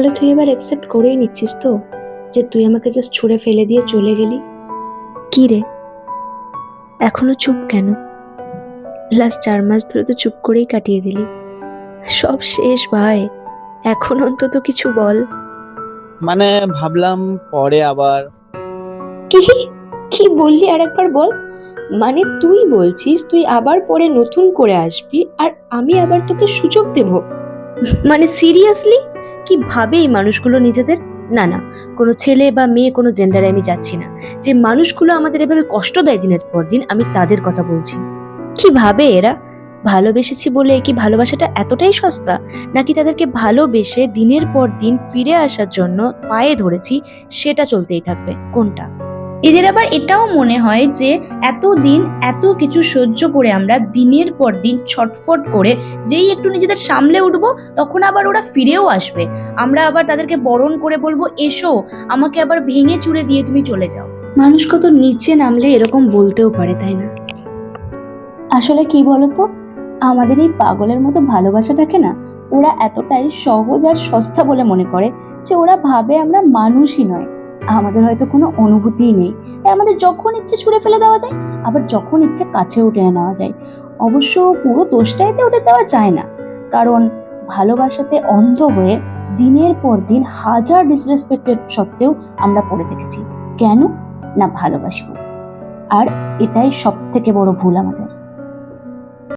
তাহলে তুই এবার অ্যাকসেপ্ট করেই নিচ্ছিস তো, যে তুই আমাকে জাস্ট ছুঁড়ে ফেলে দিয়ে চলে গেলি? কি রে, এখনো চুপ কেন? লাস্ট 4 মাস ধরে তো চুপ করেই কাটিয়ে দিলি। সব শেষ ভাই, এখন অন্তত কিছু বল। মানে ভাবলাম পরে আবার। কি কি বললি আর একবার বল। মানে তুই বলছিস তুই আবার পরে নতুন করে আসবি আর আমি আবার তোকে সুযোগ দেব? মানে সিরিয়াসলি, কি ভাবে এই মানুষগুলো নিজেদের? না না, কোনো ছেলে বা মেয়ে কোনো জেন্ডারে আমি যাচ্ছি না। যে মানুষগুলো আমাদের এভাবে কষ্ট দেয় দিনের পর দিন, আমি তাদের কথা বলছি। কি ভাবে এরা? ভালোবেসেছি বলে কি ভালোবাসাটা এতটাই সস্তা? নাকি তাদেরকে ভালোবেসে দিনের পর দিন ফিরে আসার জন্য পায়ে ধরেছি, সেটা চলতেই থাকবে? কোনটা? এদের আবার এটাও মনে হয় যে এতদিন এত কিছু সহ্য করে আমরা দিনের পর দিন ছটফট করে যেই একটু নিজেদের সামলে উঠবো, তখন আবার ওরা ফিরেও আসবে। আমরা আবার তাদেরকে বরণ করে বলবো, এসো, আমাকে আবার ভেঙে চুরে দিয়ে তুমি চলে যাও। মানুষ কত নিচে নামলে এরকম বলতেও পারে, তাই না? আসলে কি বলতো, আমাদের এই পাগলের মতো ভালোবাসাটাকে না ওরা এতটাই সহজ আর সস্তা বলে মনে করে যে ওরা ভাবে আমরা মানুষই নয়, আমাদের হয়তো কোনো অনুভূতিই নেই। তাই আমাদের যখন ইচ্ছে ছুঁড়ে ফেলে দেওয়া যায়, আবার যখন ইচ্ছে কাছেও টেনে নেওয়া যায়। অবশ্য পুরো দোষটা এতে ওদের দেওয়া যায় না, কারণ ভালোবাসাতে অন্ধ হয়ে দিনের পর দিন হাজার ডিসরেসপেক্টের সত্ত্বেও আমরা পড়ে থেকেছি। কেন? না ভালোবাসি বলে। আর এটাই সব থেকে বড় ভুল আমাদের।